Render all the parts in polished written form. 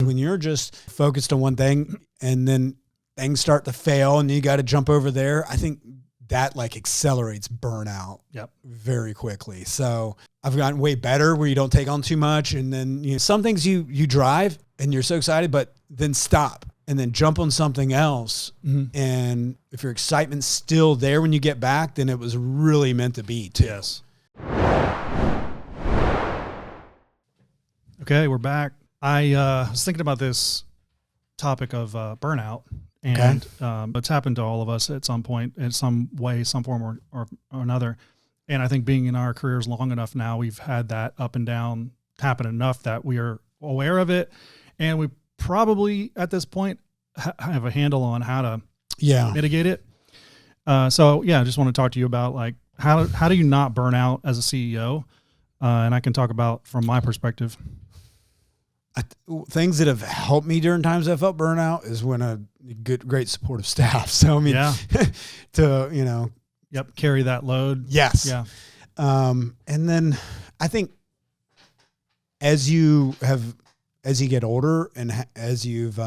when you're just focused on one thing and then things start to fail and you got to jump over there, I think that like accelerates burnout very quickly. So I've gotten way better where you don't take on too much. And then, you know, some things you drive and you're so excited, but then stop and then jump on something else. And if your excitement's still there when you get back, then it was really meant to be too. Yes. Okay, we're back. I was thinking about this topic of burnout, and it's happened to all of us at some point, in some way, some form or another. And I think being in our careers long enough now, we've had that up and down happen enough that we are aware of it, and we probably at this point have a handle on how to mitigate it. So I just want to talk to you about like how do you not burn out as a CEO, and I can talk about from my perspective. Things that have helped me during times I felt burnout is when a great supportive staff. So, I mean, to, you know, carry that load. Yes. Yeah. And then I think as you get older and as you've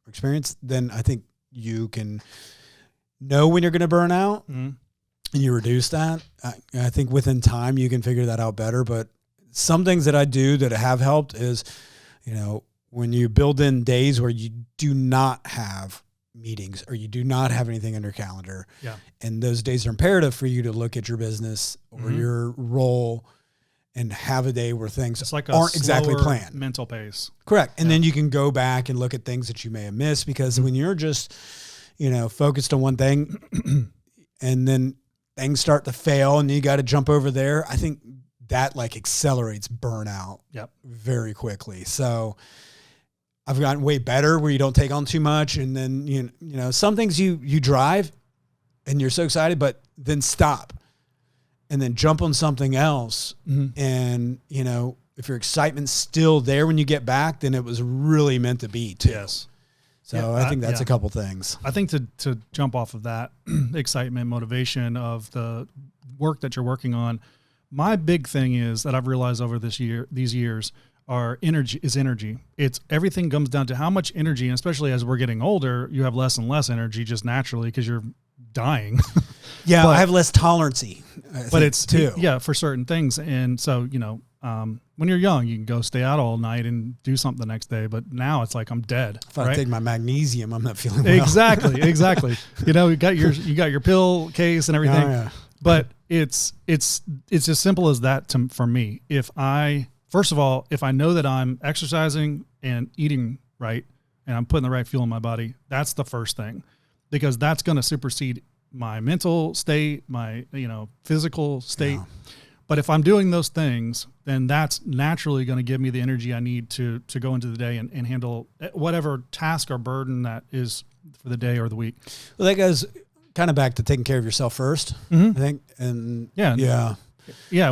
experienced, then I think you can know when you're going to burn out and you reduce that. I think within time you can figure that out better, but some things that I do that have helped is, you know, when you build in days where you do not have meetings or you do not have anything on your calendar, and those days are imperative for you to look at your business or your role and have a day where things like aren't exactly planned. Mental pace. Correct. And then you can go back and look at things that you may have missed, because when you're just, you know, focused on one thing and then things start to fail and you got to jump over there, I think that like accelerates burnout very quickly. So I've gotten way better where you don't take on too much. And then, you know, some things you drive and you're so excited, but then stop and then jump on something else. And, you know, if your excitement's still there when you get back, then it was really meant to be too. Yes. So I think that's a couple things. I think to jump off of that excitement, motivation of the work that you're working on, my big thing is that I've realized over these years are energy. It's everything comes down to how much energy, and especially as we're getting older, you have less and less energy just naturally because you're dying. But I have less tolerancy, but it's too. For certain things. And so, you know, when you're young, you can go stay out all night and do something the next day. But now it's like I'm dead. If I take my magnesium, I'm not feeling well. Exactly. You know, you got your pill case and everything. Oh, yeah. But it's as simple as that for me. First of all, if I know that I'm exercising and eating right and I'm putting the right fuel in my body, that's the first thing, because that's going to supersede my mental state, my, you know, physical state. Yeah. But if I'm doing those things, then that's naturally going to give me the energy I need to go into the day and handle whatever task or burden that is for the day or the week. Well, that goes kind of back to taking care of yourself first, I think. And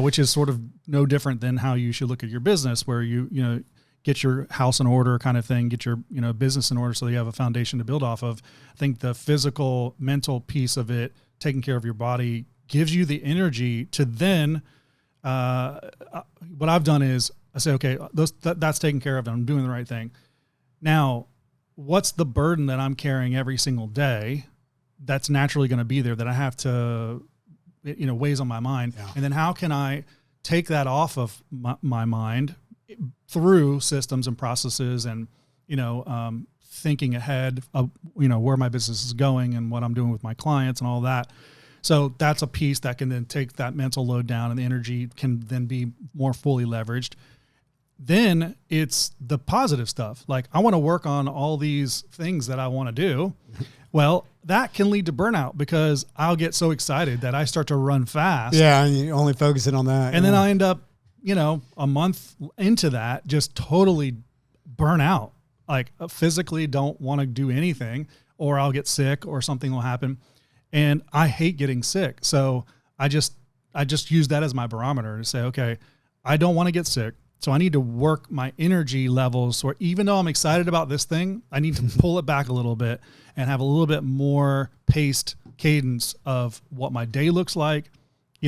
which is sort of no different than how you should look at your business, where you know, get your house in order kind of thing, get your, you know, business in order so you have a foundation to build off of. I think the physical, mental piece of it, taking care of your body, gives you the energy to then, what I've done is I say, okay, that's taken care of and I'm doing the right thing. Now, what's the burden that I'm carrying every single day that's naturally going to be there that I have to, you know, weighs on my mind? And then how can I take that off of my mind through systems and processes and, you know, thinking ahead of, you know, where my business is going and what I'm doing with my clients and all that. So that's a piece that can then take that mental load down, and the energy can then be more fully leveraged. Then it's the positive stuff. Like, I want to work on all these things that I want to do. Well, that can lead to burnout because I'll get so excited that I start to run fast. Yeah, and you're only focusing on that. And then I end up, you know, a month into that, just totally burn out. Like, physically don't want to do anything, or I'll get sick or something will happen. And I hate getting sick. So I just use that as my barometer to say, okay, I don't want to get sick. So I need to work my energy levels, or even though I'm excited about this thing, I need to pull it back a little bit and have a little bit more paced cadence of what my day looks like,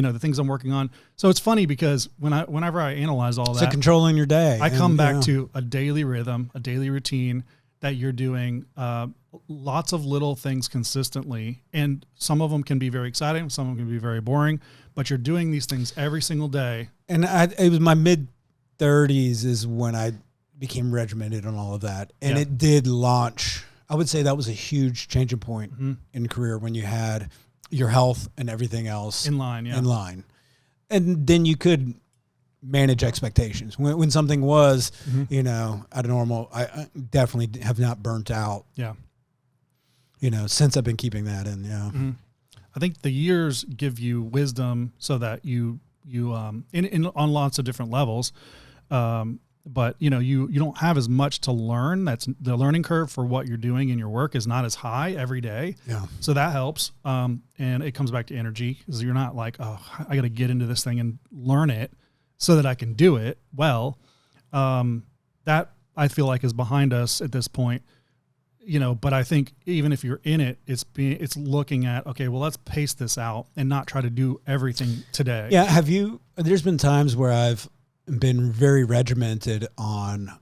the things I'm working on. So it's funny because whenever I analyze all that, So controlling your day. I come back to a daily rhythm, a daily routine that you're doing lots of little things consistently. And some of them can be very exciting. Some of them can be very boring, but you're doing these things every single day. And it was my mid-30s is when I became regimented on all of that. And it did launch. I would say that was a huge changing point in career when you had your health and everything else In line. And then you could manage expectations. When something was, at a normal, I definitely have not burnt out. Yeah. Since I've been keeping that in. Yeah. Mm-hmm. I think the years give you wisdom so that you on lots of different levels. But you don't have as much to learn. That's the learning curve for what you're doing in your work is not as high every day. Yeah. So that helps. And it comes back to energy because you're not like, oh, I got to get into this thing and learn it so that I can do it well. That I feel like is behind us at this point, but I think even if you're in it, it's looking at, okay, well, let's pace this out and not try to do everything today. Yeah. There's been times where I've been very regimented on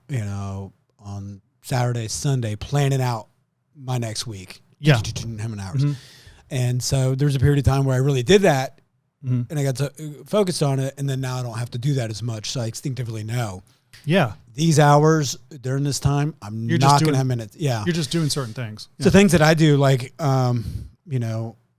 Saturday, Sunday, planning out my next week. Yeah. How many hours? And so there's a period of time where I really did that and I got to focus on it. And then now I don't have to do that as much. So I instinctively know. Yeah. These hours during this time, I'm not going to have minutes. Yeah. You're just doing certain things. So things that I do, like, my,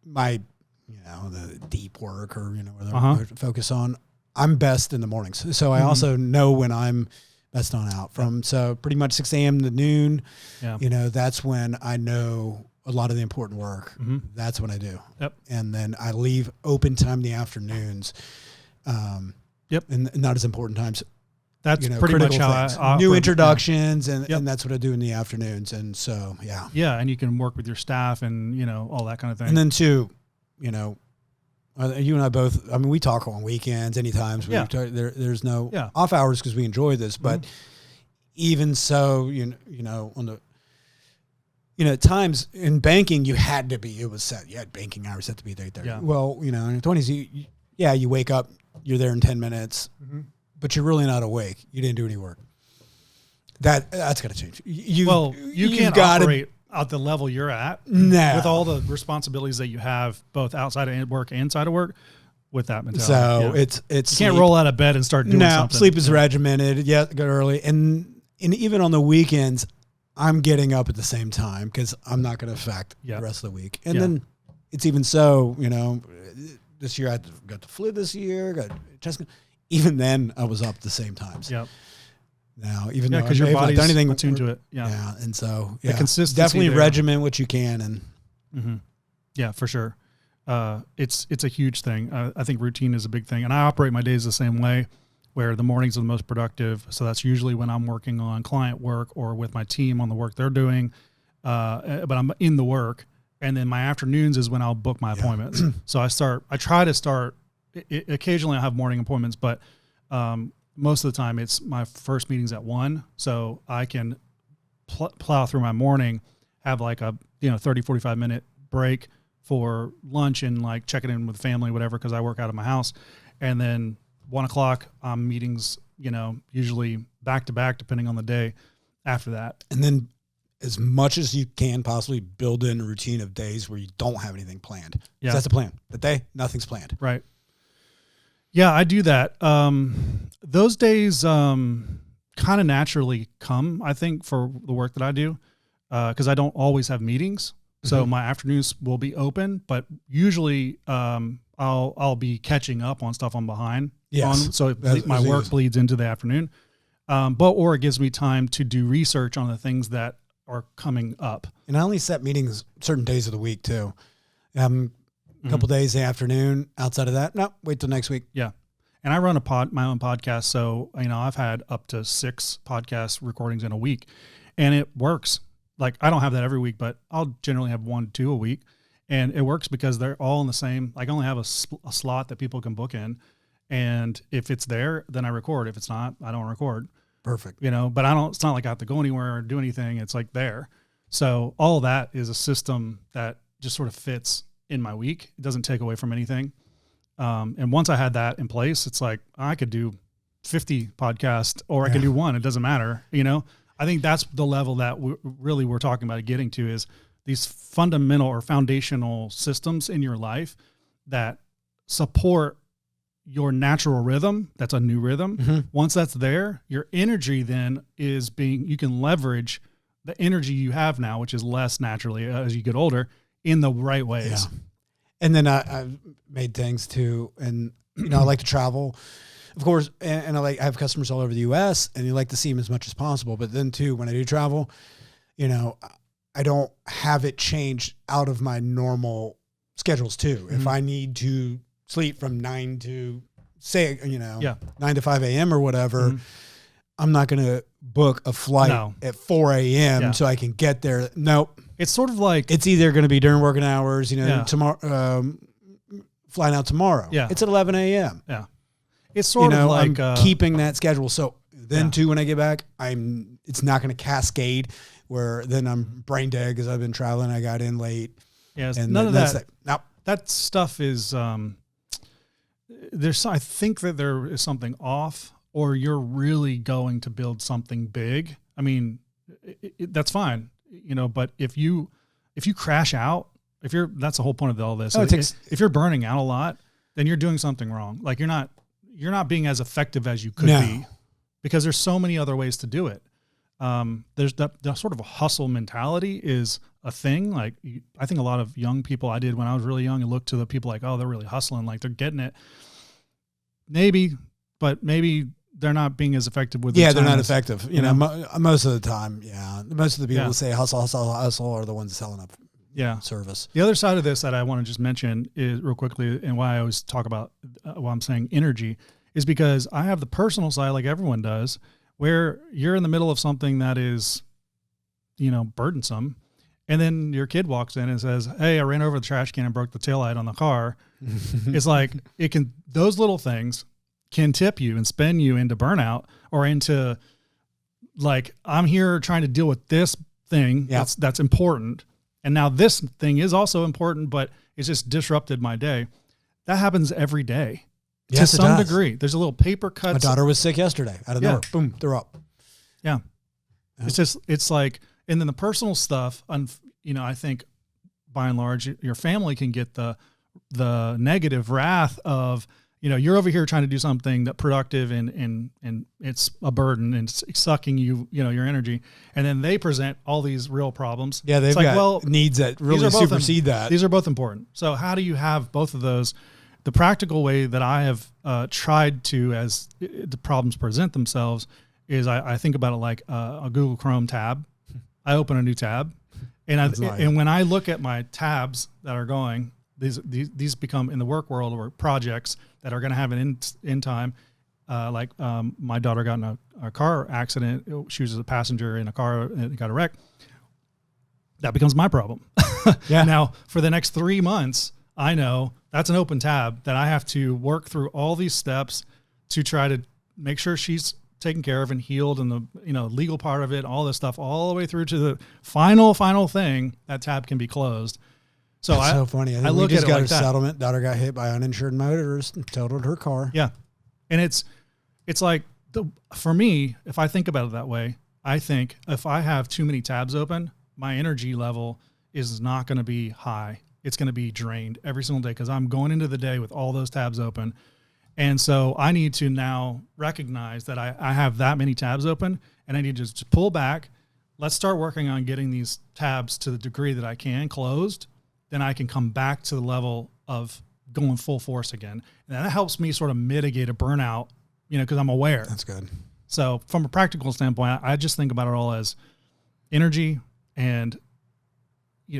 the deep work or, whatever I focus on, I'm best in the mornings. So I also know when I'm best on out from, so pretty much 6 a.m. to noon, that's when I know a lot of the important work. That's when I do. Yep. And then I leave open time in the afternoons. And not as important times. That's pretty much how I operate. New introductions and that's what I do in the afternoons. And so, yeah. Yeah. And you can work with your staff and, all that kind of thing. And then too, you and I both, we talk on weekends, anytime. There's no off hours because we enjoy this, but even so, on the, at times in banking, it was set. You had banking hours set to be right there. Yeah. Well, in your 20s, you wake up, you're there in 10 minutes, but you're really not awake. You didn't do any work. That's got to change. You can't operate at the level you're at with all the responsibilities that you have both outside of work and inside of work with that mentality. So it's you can't roll out of bed and start doing something. Sleep is regimented. Yeah, go early. And even on the weekends, I'm getting up at the same time because I'm not going to affect the rest of the week. And then it's even so, this year I got the flu this year, got chest. Even then I was up at the same times. Yep. Now, even though because your body's attuned to it. Yeah. And so, the consistency definitely there. regiment what you can. And yeah, for sure. It's a huge thing. I think routine is a big thing. And I operate my days the same way where the mornings are the most productive. So that's usually when I'm working on client work or with my team on the work they're doing. But I'm in the work. And then my afternoons is when I'll book my appointments. So I try to start, occasionally I have morning appointments, but, most of the time it's my first meetings at 1. So I can plow through my morning, have like a, 30, 45 minute break for lunch and like checking in with family, whatever, cause I work out of my house. And then 1 o'clock, meetings, usually back to back, depending on the day after that. And then as much as you can possibly build in a routine of days where you don't have anything planned. Yeah. That's the plan. The day, nothing's planned. Right. Yeah, I do that. Those days kind of naturally come, I think, for the work that I do, because I don't always have meetings. So my afternoons will be open, but usually I'll be catching up on stuff I'm behind. Yes. So my work bleeds into the afternoon, or it gives me time to do research on the things that are coming up. And I only set meetings certain days of the week too. A couple days in the afternoon. Outside of that, no, wait till next week. Yeah. And I run my own podcast. So, I've had up to 6 podcast recordings in a week and it works. Like I don't have that every week, but I'll generally have 1 to 2 a week. And it works because they're all in the same, like I only have a slot that people can book in. And if it's there, then I record. If it's not, I don't record. Perfect. But it's not like I have to go anywhere or do anything. It's like there. So all that is a system that just sort of fits in my week. It doesn't take away from anything. And once I had that in place, it's like I could do 50 podcasts or I can do one. It doesn't matter. I think that's the level that we're talking about getting to, is these fundamental or foundational systems in your life that support your natural rhythm. That's a new rhythm. Mm-hmm. Once that's there, your energy then you can leverage the energy you have now, which is less naturally as you get older, in the right ways. Yeah. And then I've made things too. And, I like to travel, of course, and I have customers all over the US, and you like to see them as much as possible. But then too, when I do travel, I don't have it change out of my normal schedules too. Mm-hmm. If I need to sleep from 9 to 9 to 5 a.m. or whatever, mm-hmm. I'm not going to book a flight at 4 a.m. so I can get there. Nope. It's sort of like, it's either going to be during working hours, tomorrow, flying out tomorrow. Yeah. It's at 11 a.m. Yeah. It's sort of like I'm keeping that schedule. So then too, when I get back, it's not going to cascade where then I'm brain dead because I've been traveling. I got in late. Yeah. And none of that. Nope. That stuff is, I think that there is something off, or you're really going to build something big. I mean, that's fine, but if you crash out, that's the whole point of all this. If you're burning out a lot, then you're doing something wrong. Like you're not being as effective as you could be, because there's so many other ways to do it. There's the sort of a hustle mentality is a thing. Like I think a lot of young people, I did when I was really young, and looked to the people like, oh, they're really hustling. Like they're getting it. Maybe they're not being as effective with they're not effective. Most of the time. Yeah. Most of the people who say hustle are the ones selling up service. The other side of this that I want to just mention is real quickly, and why I always talk about why I'm saying energy, is because I have the personal side, like everyone does, where you're in the middle of something that is, burdensome. And then your kid walks in and says, hey, I ran over the trash can and broke the taillight on the car. It's like, those little things can tip you and spin you into burnout, or into like, I'm here trying to deal with this thing that's important. And now this thing is also important, but it's just disrupted my day. That happens every day to some degree. There's a little paper cut. My daughter was sick yesterday out of nowhere. Boom, they're up. Yeah. It's like, and then the personal stuff, I think by and large, your family can get the negative wrath of, you're over here trying to do something that productive and it's a burden and it's sucking your energy. And then they present all these real problems. Yeah. They've got needs that really supersede that. These are both important. So how do you have both of those? The practical way that I have tried to, as the problems present themselves, is I think about it like a Google Chrome tab. I open a new tab, and when I look at my tabs that are going, these become in the work world or projects that are going to have an end time. My daughter got in a car accident. She was a passenger in a car and got a wreck. That becomes my problem. Yeah. Now, for the next 3 months, I know that's an open tab that I have to work through all these steps to try to make sure she's taken care of and healed, and the legal part of it, all this stuff, all the way through to the final thing. That tab can be closed. So that's so funny. I look at it like a settlement. Daughter got hit by uninsured motorist and totaled her car. Yeah, and it's like for me, if I think about it that way, I think if I have too many tabs open, my energy level is not going to be high. It's going to be drained every single day because I'm going into the day with all those tabs open. And so I need to now recognize that I have that many tabs open, and I need to just pull back. Let's start working on getting these tabs to the degree that I can closed. Then I can come back to the level of going full force again. And that helps me sort of mitigate a burnout, because I'm aware. That's good. So from a practical standpoint, I just think about it all as energy, and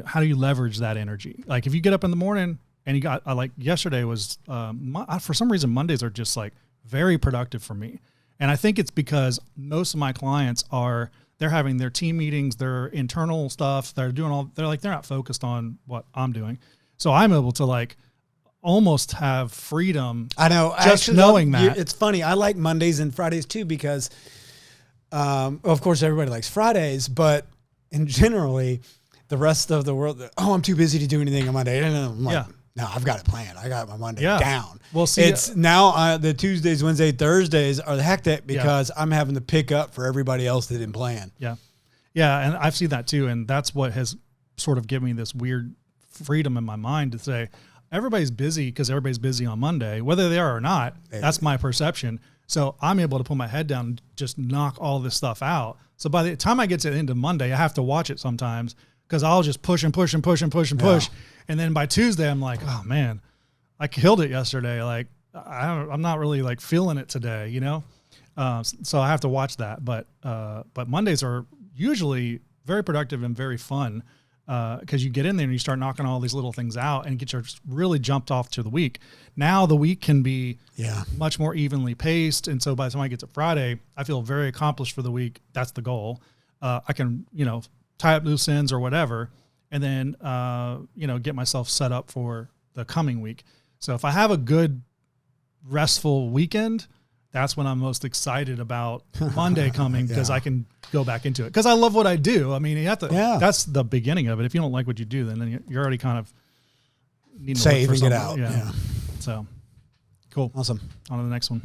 how do you leverage that energy? Like if you get up in the morning and you got, like yesterday was, for some reason, Mondays are just like very productive for me. And I think it's because most of my clients they're having their team meetings, their internal stuff. They're not focused on what I'm doing. So I'm able to like almost have freedom. I know. Just knowing that. It's funny. I like Mondays and Fridays too, because, of course everybody likes Fridays, but generally the rest of the world, I'm too busy to do anything on Monday. And I'm like, No, I've got it planned. I got my Monday Yeah. down. Well, see, it's now the Tuesdays, Wednesdays, Thursdays are the hectic because I'm having to pick up for everybody else that didn't plan. Yeah. Yeah. And I've seen that too. And that's what has sort of given me this weird freedom in my mind to say, everybody's busy because everybody's busy on Monday, whether they are or not. That's my perception. So I'm able to put my head down and just knock all this stuff out. So by the time I get to the end of Monday, I have to watch it sometimes because I'll just push and push and push and push and push. And then by Tuesday, I'm like, oh man, I killed it yesterday. Like I'm not really like feeling it today, you know? So I have to watch that. But Mondays are usually very productive and very fun. Because you get in there and you start knocking all these little things out and get you really jumped off to the week. Now the week can be much more evenly paced. And so by the time I get to Friday, I feel very accomplished for the week. That's the goal. I can, tie up loose ends or whatever, and then, get myself set up for the coming week. So if I have a good restful weekend, that's when I'm most excited about Monday coming because I can go back into it. Because I love what I do. I mean, you have to. That's the beginning of it. If you don't like what you do, then you're already kind of needing to save look for and get something. out. Yeah. So cool. Awesome. On to the next one.